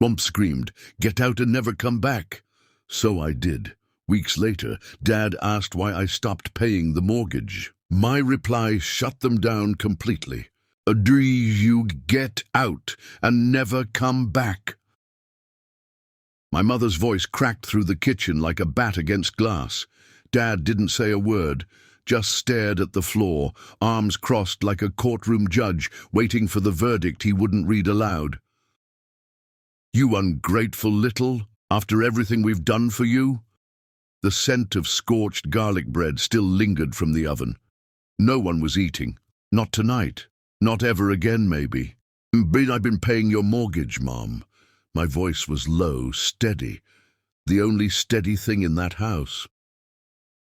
Mom screamed, "Get out and never come back." So I did. Weeks later, Dad asked why I stopped paying the mortgage. My reply shut them down completely. "Do you get out and never come back?" My mother's voice cracked through the kitchen like a bat against glass. Dad didn't say a word, just stared at the floor, arms crossed like a courtroom judge, waiting for the verdict he wouldn't read aloud. "You ungrateful little, after everything we've done for you?" The scent of scorched garlic bread still lingered from the oven. No one was eating. Not tonight. Not ever again, maybe. "I've been paying your mortgage, Mom." My voice was low, steady. The only steady thing in that house.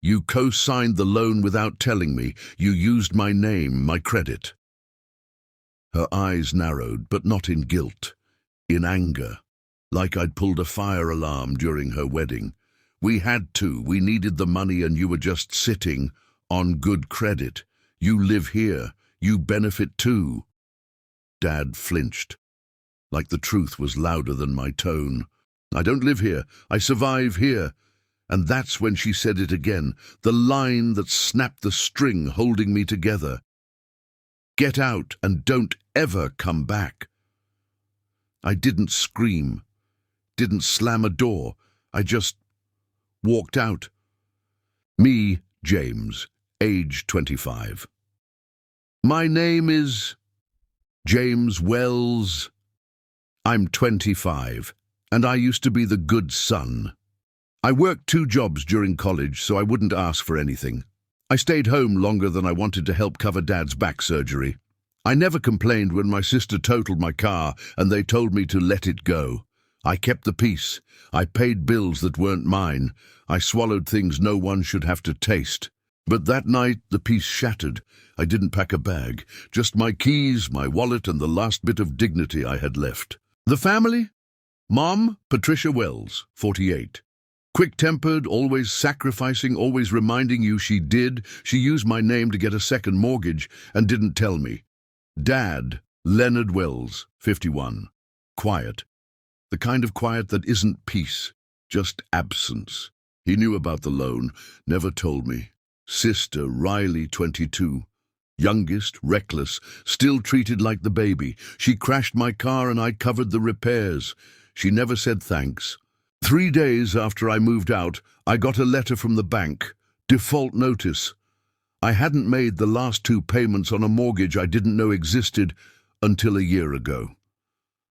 "You co-signed the loan without telling me. You used my name, my credit." Her eyes narrowed, but not in guilt. In anger. Like I'd pulled a fire alarm during her wedding. "We had to. We needed the money and you were just sitting on good credit. You live here. You benefit too." Dad flinched, like the truth was louder than my tone. "I don't live here. I survive here." And that's when she said it again, the line that snapped the string holding me together. "Get out and don't ever come back." I didn't scream, didn't slam a door. I just walked out. Me, James, age 25. My name is James Wells. I'm 25, and I used to be the good son. I worked 2 jobs during college, so I wouldn't ask for anything. I stayed home longer than I wanted to help cover Dad's back surgery. I never complained when my sister totaled my car and they told me to let it go. I kept the peace. I paid bills that weren't mine. I swallowed things no one should have to taste. But that night, the peace shattered. I didn't pack a bag, just my keys, my wallet, and the last bit of dignity I had left. The family? Mom, Patricia Wells, 48. Quick-tempered, always sacrificing, always reminding you she did. She used my name to get a second mortgage and didn't tell me. Dad, Leonard Wells, 51. Quiet. The kind of quiet that isn't peace, just absence. He knew about the loan, never told me. Sister, Riley, 22. Youngest, reckless, still treated like the baby. She crashed my car and I covered the repairs. She never said thanks. 3 days after I moved out, I got a letter from the bank. Default notice. I hadn't made the last 2 payments on a mortgage I didn't know existed until a year ago.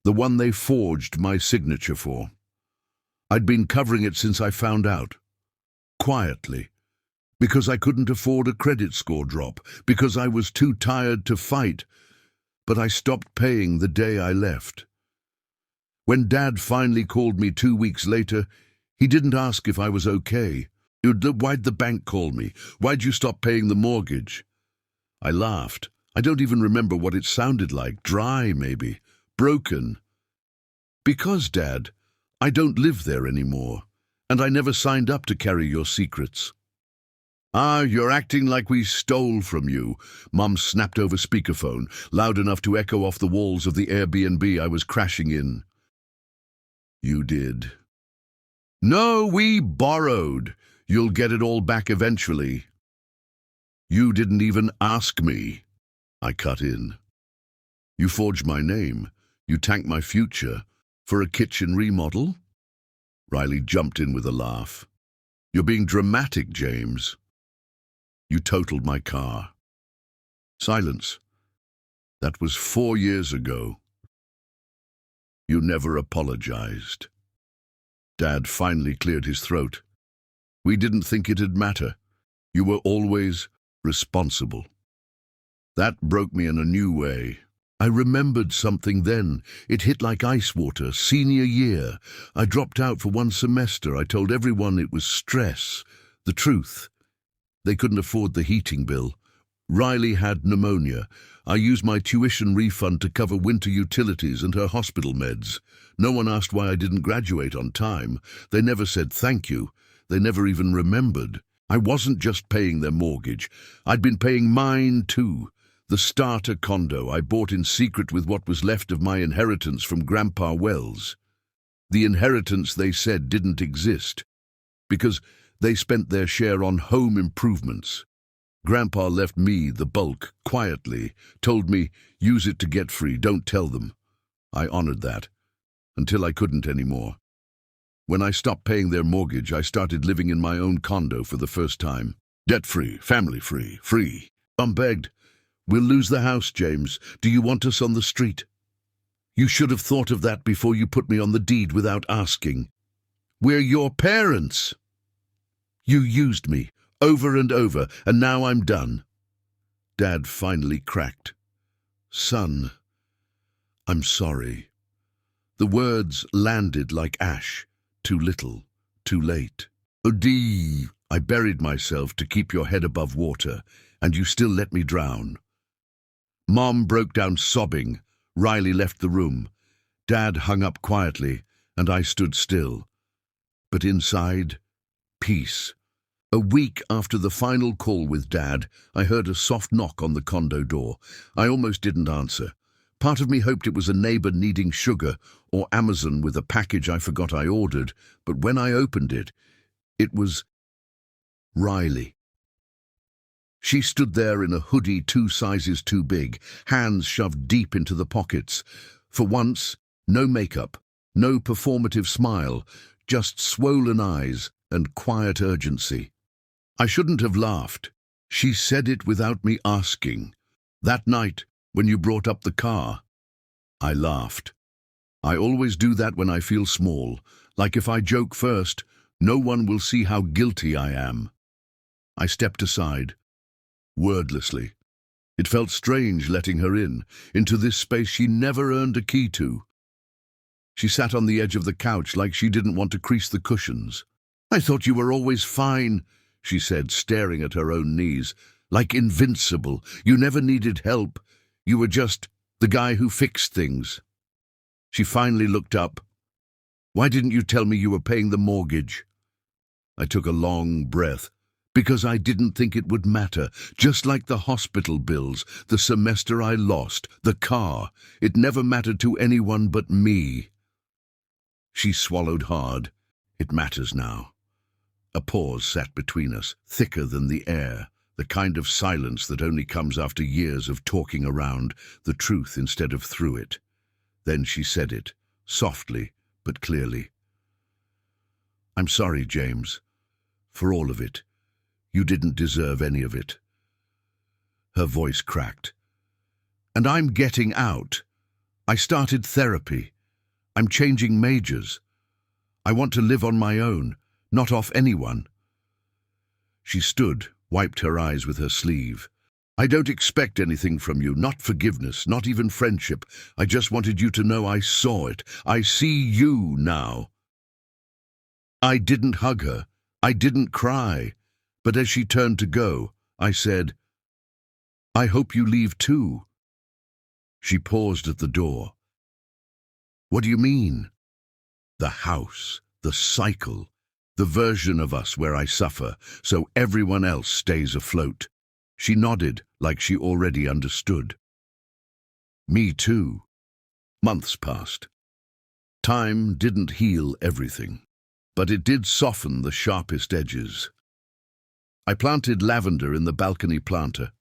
The one they forged my signature for. I'd been covering it since I found out. Quietly. Because I couldn't afford a credit score drop. Because I was too tired to fight. But I stopped paying the day I left. When Dad finally called me 2 weeks later, he didn't ask if I was okay. "Why'd the bank call me? Why'd you stop paying the mortgage?" I laughed. I don't even remember what it sounded like. Dry, maybe. Broken. "Because, Dad, I don't live there anymore, and I never signed up to carry your secrets." "Ah, you're acting like we stole from you." Mum snapped over speakerphone, loud enough to echo off the walls of the Airbnb I was crashing in. "You did." "No, we borrowed. You'll get it all back eventually." "You didn't even ask me." I cut in. "You forged my name. You tanked my future. For a kitchen remodel?" Riley jumped in with a laugh. "You're being dramatic, James." "You totaled my car." Silence. "That was 4 years ago." "You never apologized." Dad finally cleared his throat. "We didn't think it'd matter. You were always responsible." That broke me in a new way. I remembered something then. It hit like ice water. Senior year. I dropped out for 1 semester. I told everyone it was stress. The truth. They couldn't afford the heating bill. Riley had pneumonia. I used my tuition refund to cover winter utilities and her hospital meds. No one asked why I didn't graduate on time. They never said thank you. They never even remembered. I wasn't just paying their mortgage. I'd been paying mine too. The starter condo I bought in secret with what was left of my inheritance from Grandpa Wells. The inheritance they said didn't exist, because they spent their share on home improvements. Grandpa left me the bulk, quietly, told me, use it to get free, don't tell them. I honored that, until I couldn't anymore. When I stopped paying their mortgage, I started living in my own condo for the first time. Debt-free, family-free, free. Mom begged, we'll lose the house, James. Do you want us on the street? You should have thought of that before you put me on the deed without asking. We're your parents. You used me, over and over, and now I'm done. Dad finally cracked. Son, I'm sorry. The words landed like ash. Too little, too late. Odie, I buried myself to keep your head above water, and you still let me drown. Mom broke down sobbing. Riley left the room. Dad hung up quietly, and I stood still. But inside, peace. A week after the final call with Dad, I heard a soft knock on the condo door. I almost didn't answer. Part of me hoped it was a neighbor needing sugar or Amazon with a package I forgot I ordered, but when I opened it, it was Riley. She stood there in a hoodie 2 sizes too big, hands shoved deep into the pockets. For once, no makeup, no performative smile, just swollen eyes and quiet urgency. I shouldn't have laughed. She said it without me asking. That night, when you brought up the car, I laughed. I always do that when I feel small, like if I joke first, no one will see how guilty I am. I stepped aside, wordlessly. It felt strange letting her in, into this space she never earned a key to. She sat on the edge of the couch like she didn't want to crease the cushions. I thought you were always fine, she said, staring at her own knees. Like invincible. You never needed help. You were just the guy who fixed things. She finally looked up. Why didn't you tell me you were paying the mortgage? I took a long breath. Because I didn't think it would matter, just like the hospital bills, the semester I lost, the car. It never mattered to anyone but me. She swallowed hard. It matters now. A pause sat between us, thicker than the air, the kind of silence that only comes after years of talking around the truth instead of through it. Then she said it, softly but clearly. I'm sorry, James, for all of it. You didn't deserve any of it. Her voice cracked. And I'm getting out. I started therapy. I'm changing majors. I want to live on my own, not off anyone. She stood, wiped her eyes with her sleeve. I don't expect anything from you, not forgiveness, not even friendship. I just wanted you to know I saw it. I see you now. I didn't hug her. I didn't cry. But as she turned to go, I said, I hope you leave too. She paused at the door. What do you mean? The house, the cycle, the version of us where I suffer, so everyone else stays afloat. She nodded like she already understood. Me too. Months passed. Time didn't heal everything, but it did soften the sharpest edges. I planted lavender in the balcony planter.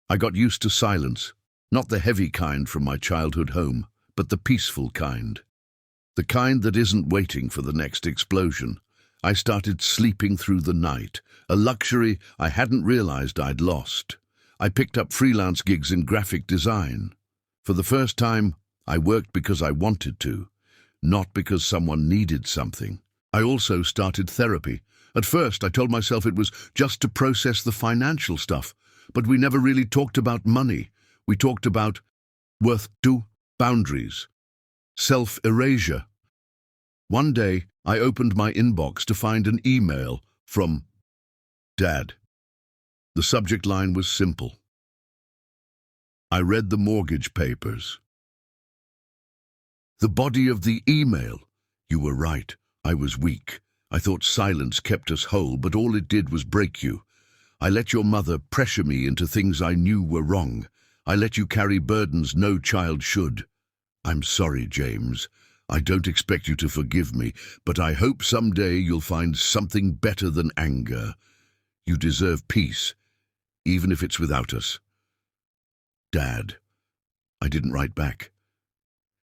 I got used to silence, not the heavy kind from my childhood home, but the peaceful kind. The kind that isn't waiting for the next explosion. I started sleeping through the night, a luxury I hadn't realized I'd lost. I picked up freelance gigs in graphic design. For the first time, I worked because I wanted to, not because someone needed something. I also started therapy. At first, I told myself it was just to process the financial stuff, but we never really talked about money. We talked about worth, boundaries, self-erasure. One day, I opened my inbox to find an email from Dad. The subject line was simple. I read the mortgage papers. The body of the email. You were right. I was weak. I thought silence kept us whole, but all it did was break you. I let your mother pressure me into things I knew were wrong. I let you carry burdens no child should. I'm sorry, James. I don't expect you to forgive me, but I hope someday you'll find something better than anger. You deserve peace, even if it's without us. Dad. I didn't write back.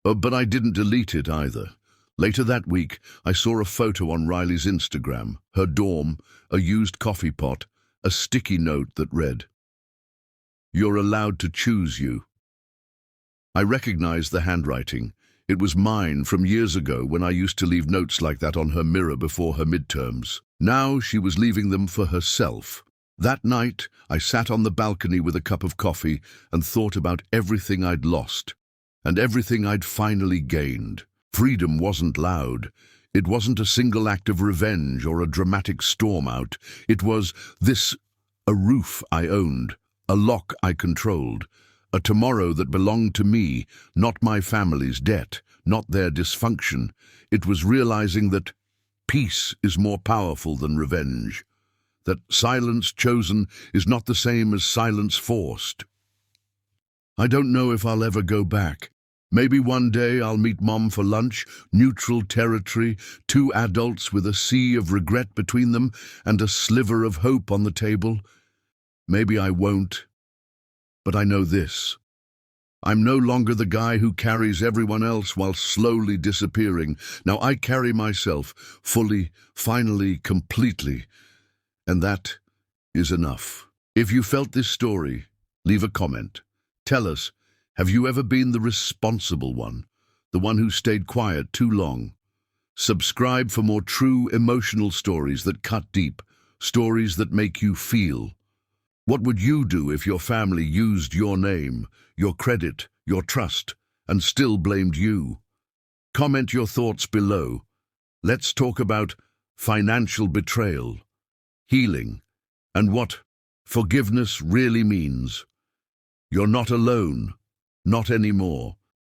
But I didn't delete it either. Later that week, I saw a photo on Riley's Instagram, her dorm, a used coffee pot, a sticky note that read, "You're allowed to choose you." I recognized the handwriting. It was mine from years ago when I used to leave notes like that on her mirror before her midterms. Now she was leaving them for herself. That night, I sat on the balcony with a cup of coffee and thought about everything I'd lost and everything I'd finally gained. Freedom wasn't loud. It wasn't a single act of revenge or a dramatic storm out. It was a roof I owned, a lock I controlled, a tomorrow that belonged to me, not my family's debt, not their dysfunction. It was realizing that peace is more powerful than revenge, that silence chosen is not the same as silence forced. I don't know if I'll ever go back. Maybe one day I'll meet Mom for lunch, neutral territory, two adults with a sea of regret between them and a sliver of hope on the table. Maybe I won't. But I know this. I'm no longer the guy who carries everyone else while slowly disappearing. Now I carry myself fully, finally, completely. And that is enough. If you felt this story, leave a comment. Tell us, have you ever been the responsible one, the one who stayed quiet too long? Subscribe for more true emotional stories that cut deep, stories that make you feel. What would you do if your family used your name, your credit, your trust, and still blamed you? Comment your thoughts below. Let's talk about financial betrayal, healing, and what forgiveness really means. You're not alone, not anymore.